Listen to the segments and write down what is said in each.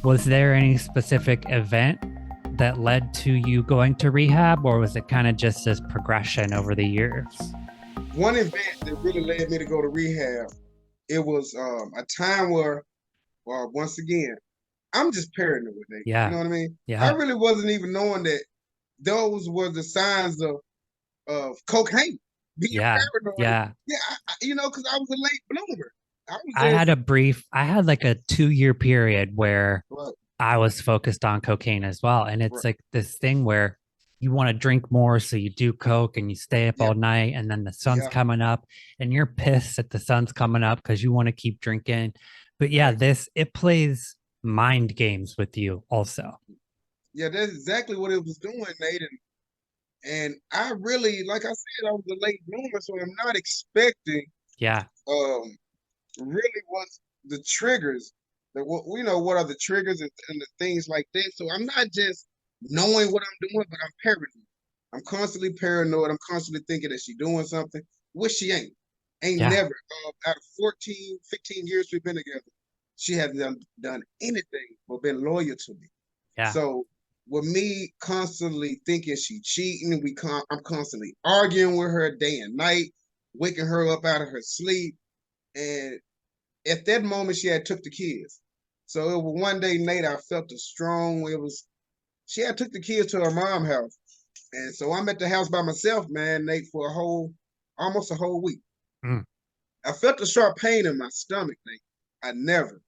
Was there any specific event that led to you going to rehab, or was it kind of just this progression over the years? One event that really led me to go to rehab, it was a time where, once again, I'm just paranoid, Nate. You Yeah. know what I mean? I Yeah. really wasn't even knowing that those were the signs of cocaine, being Yeah. paranoid. Yeah. Yeah, because I was a late bloomer. I was I just, had I had like a 2 year period where right, I was focused on cocaine as well. And it's right, like this thing where you want to drink more. So you do coke and you stay up yeah, all night, and then the sun's yeah, coming up and you're pissed that the sun's coming up because you want to keep drinking. But yeah, right. it plays mind games with you also. Yeah, that's exactly what it was doing, Nate. And I really, like I said, I was a late bloomer, so I'm not expecting Yeah. um really what's the triggers that what we know what are the triggers and the things like that. So I'm not just knowing what I'm doing, but I'm paranoid. I'm constantly paranoid. I'm constantly thinking that she's doing something, which she ain't. Ain't Yeah. never. Out of 14, 15 years we've been together, she hasn't done anything but been loyal to me. Yeah. So with me constantly thinking she cheating, I'm constantly arguing with her day and night, waking her up out of her sleep. And at that moment, she had took the kids. So it was one day, Nate, I felt a strong, it was, she had took the kids to her mom's house. And so I'm at the house by myself, man, Nate, for almost a whole week. Mm. I felt a sharp pain in my stomach, Nate. I never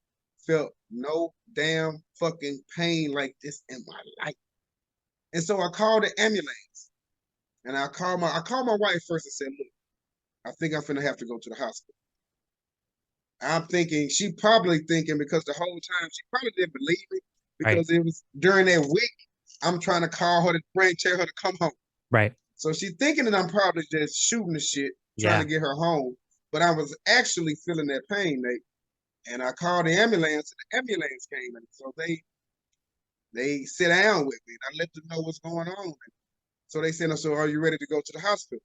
felt no damn fucking pain like this in my life. And so I called the ambulance. And I called my wife first and said, look, I think I'm finna have to go to the hospital. I'm thinking she probably thinking because the whole time she probably didn't believe me Right. because it was during that week. I'm trying to call her to tell her to come home. Right. So she's thinking that I'm probably just shooting the shit, trying to Yeah. get her home. But I was actually feeling that pain, Nate. And I called the ambulance, and the ambulance came, and so they sit down with me, and I let them know what's going on. So they said, "So are you ready to go to the hospital?"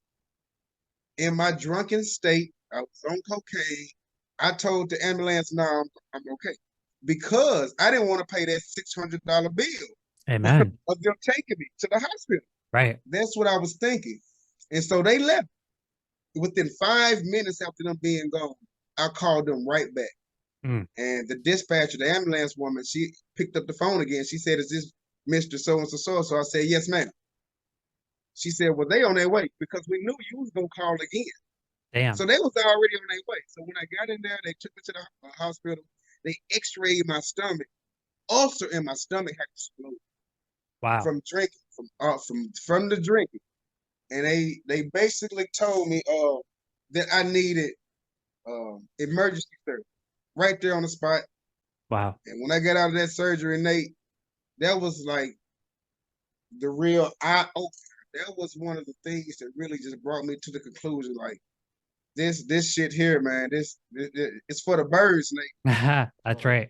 In my drunken state, I was on cocaine. I told the ambulance, "No, I'm okay," because I didn't want to pay that $600 bill Amen. of them taking me to the hospital. Right. That's what I was thinking. And so they left. Within 5 minutes after them being gone, I called them right back. Mm. And the dispatcher, the ambulance woman, she picked up the phone again. She said, "Is this Mr. So and so so?" So I said, "Yes, ma'am." She said, "Well, they on their way because we knew you was gonna call again." So Damn. they was already on their way. So when I got in there, they took me to the hospital. They X-rayed my stomach. Ulcer in my stomach had exploded Wow. from drinking, from the drinking. And they basically told me that I needed emergency surgery right there on the spot. Wow. And when I got out of that surgery, Nate, that was like the real eye opener. That was one of the things that really just brought me to the conclusion, like this shit here, man. This it's for the birds, Nate. That's right.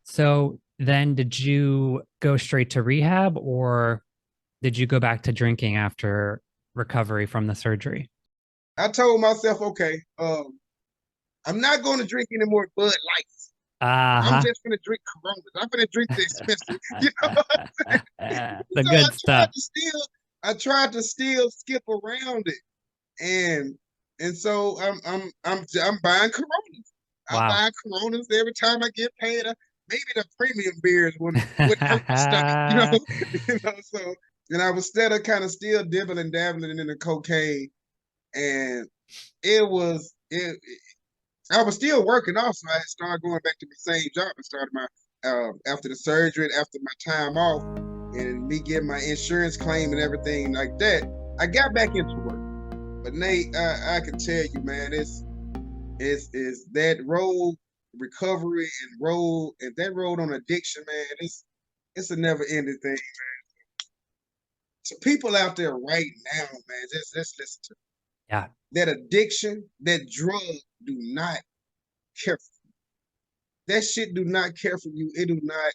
So then did you go straight to rehab, or did you go back to drinking after recovery from the surgery? I told myself, okay, I'm not going to drink any more Bud Lights. I'm Uh-huh. just gonna drink Coronas. I'm gonna drink the expensive. You know what I'm saying? The So good stuff. I tried to still skip around it, and so I'm buying Coronas. I'm Wow. buying Coronas every time I get paid. Maybe the premium beers would hurt my stomach, you know. You know, so and I was kind of still dibbling dabbling in the cocaine, and it I was still working also. I had started going back to the same job. I started my after the surgery, after my time off, and me getting my insurance claim and everything like that. I got back into work. But Nate, I can tell you, man, it's that road recovery and that road on addiction, man. It's a never ending thing. So people out there right now, man, just listen to Yeah. me. That addiction, that drug, do not care. That shit do not care for you. It do not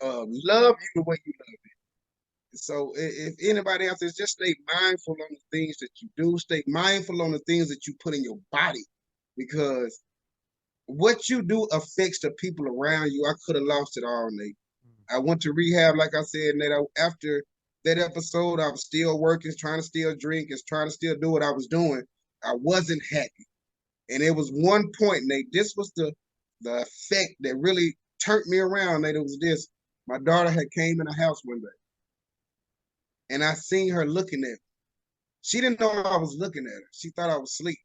love you the way you love it. So if anybody else is, just stay mindful on the things that you do. Stay mindful on the things that you put in your body, because what you do affects the people around you. I could have lost it all, Nate. I went to rehab, like I said, and after that episode, I was still working, trying to still drink, and trying to still do what I was doing. I wasn't happy. And it was one point, Nate, this was the effect that really turned me around, Nate. It was this. My daughter had came in the house one day, and I seen her looking at me. She didn't know I was looking at her. She thought I was asleep.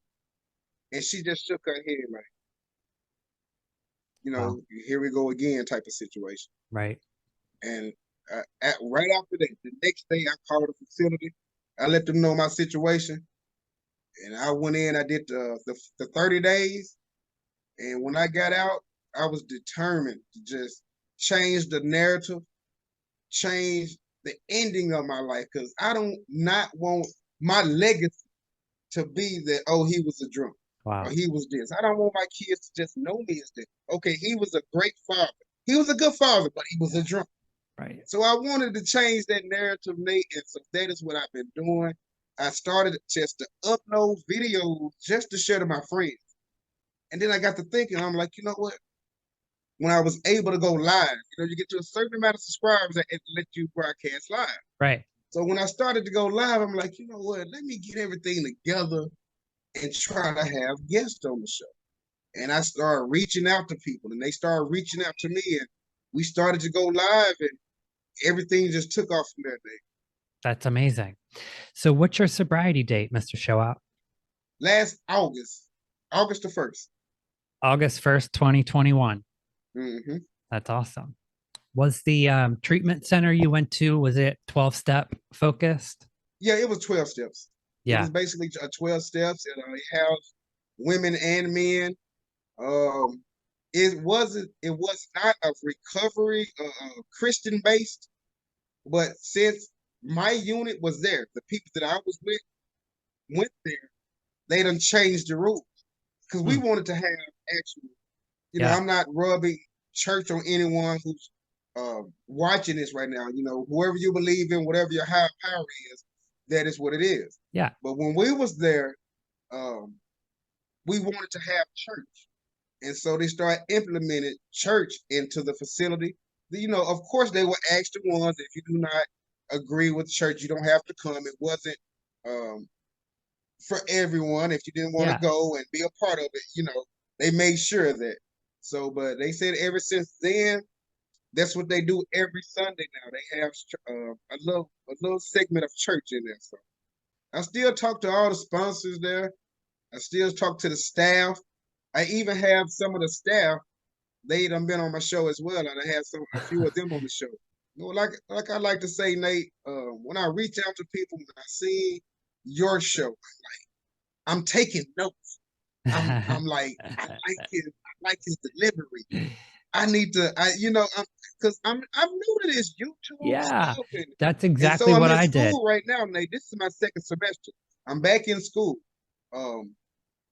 And she just shook her head like, Wow. here we go again type of situation. Right. And right after that, the next day I called the facility. I let them know my situation. And I went in, I did the 30 days. And when I got out, I was determined to just change the narrative, change the ending of my life. Because I don't not want my legacy to be that, oh, he was a drunk or Wow. he was this. I don't want my kids to just know me as this. Okay, he was a great father. He was a good father, but he was a drunk. Right. So I wanted to change that narrative, Nate, and so that is what I've been doing. I started just to upload videos just to share to my friends. And then I got to thinking, I'm like, you know what? When I was able to go live, you get to a certain amount of subscribers that it let you broadcast live. Right. So when I started to go live, I'm like, you know what? Let me get everything together and try to have guests on the show. And I started reaching out to people, and they started reaching out to me, and we started to go live, and everything just took off from that day. That's amazing. So what's your sobriety date, Mr. Showoutt? Last August, August the 1st. August 1st, 2021. Mm-hmm. That's awesome. Was the treatment center you went to, was it 12-step focused? Yeah, it was 12 steps. It Yeah. was basically 12 steps, and it housed women and men. Um, it was not a recovery Christian based, but since my unit was there, the people that I was with went there, they done changed the rules because we Hmm. wanted to have actual. Yeah. I'm not rubbing church on anyone who's watching this right now. Whoever you believe in, whatever your higher power is, that is what it is. Yeah. But when we was there, um, we wanted to have church. And so they started implementing church into the facility. Of course, they will ask the ones, if you do not agree with church, you don't have to come. It wasn't um, for everyone. If you didn't want to Yeah. go and be a part of it, they made sure of that. So, but they said ever since then, that's what they do every Sunday now. They have a little segment of church in there. So I still talk to all the sponsors there. I still talk to the staff. I even have some of the staff. They done been on my show as well, and I have a few of them on the show. Like I like to say, Nate, when I reach out to people, when I see your show, I'm taking notes. I'm like, I like his delivery. I need to, because I'm new to this YouTube Yeah. stuff, That's and so exactly I'm what in I did. school right now, Nate. This is my second semester. I'm back in school. Um,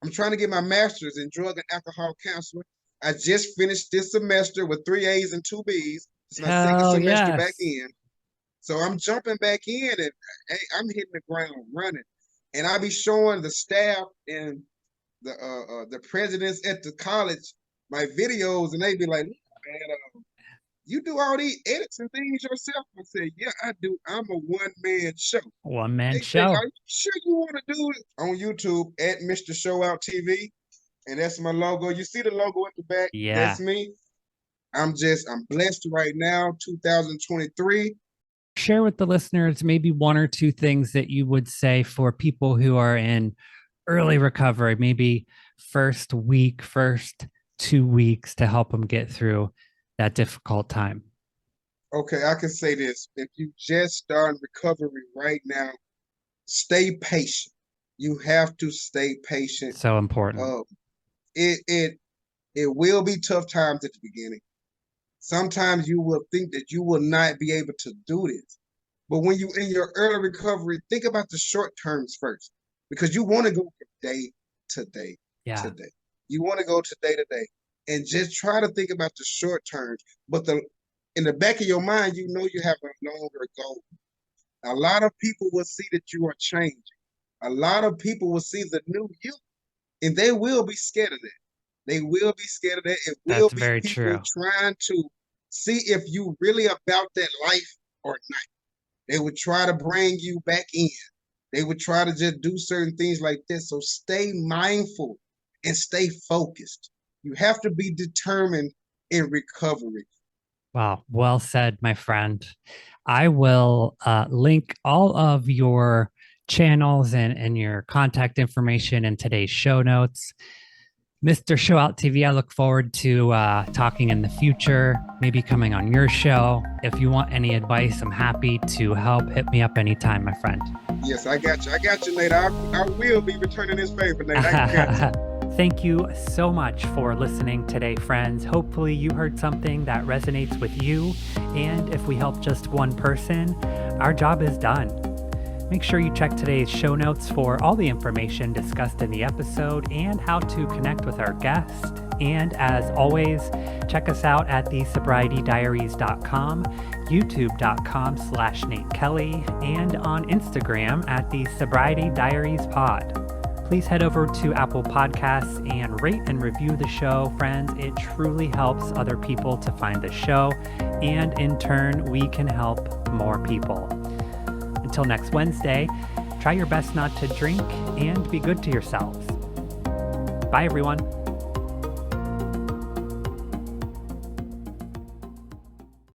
I'm trying to get my master's in drug and alcohol counseling. I just finished this semester with 3 A's and 2 B's. It's my second Hell semester back yes. in. So I'm jumping back in, and hey, I'm hitting the ground running. And I be showing the staff and the presidents at the college my videos, and they be like, man, you do all these edits and things yourself? I said, yeah, I do. I'm a one-man show. One man They say, are show. you sure you want to do it on YouTube at Mr. Showoutt TV? And that's my logo. You see the logo at the back? That's Yeah. me. I'm blessed right now, 2023. Share with the listeners maybe one or two things that you would say for people who are in early recovery, maybe first week, first 2 weeks to help them get through that difficult time. Okay, I can say this. If you just start recovery right now, stay patient. You have to stay patient. So important. Um, it it it will be tough times at the beginning. Sometimes you will think that you will not be able to do this. But when you in your early recovery, think about the short terms first, because you want to go from day to day to Yeah. day. You want to go to day, and just try to think about the short terms. But in the back of your mind, you have a longer goal. A lot of people will see that you are changing. A lot of people will see the new you, and they will be scared of that. They will be scared of that. It will That's be very people true. trying to see if you really about that life or not. They would try to bring you back in. They would try to just do certain things like this. So stay mindful and stay focused. You have to be determined in recovery. Wow, well said, my friend. I will link all of your channels and your contact information in today's show notes. Mr. Showoutt TV, I look forward to talking in the future, maybe coming on your show. If you want any advice, I'm happy to help. Hit me up anytime, my friend. Yes, I got you. I got you, Nate. I will be returning this favor, Nate. I got you. Thank you so much for listening today, friends. Hopefully you heard something that resonates with you. And if we help just one person, our job is done. Make sure you check today's show notes for all the information discussed in the episode and how to connect with our guest. And as always, check us out at thesobrietydiaries.com, youtube.com/Nate Kelly, and on Instagram at the Sobriety Diaries Pod. Please head over to Apple Podcasts and rate and review the show, friends. It truly helps other people to find the show, and in turn, we can help more people. Until next Wednesday, try your best not to drink and be good to yourselves. Bye, everyone.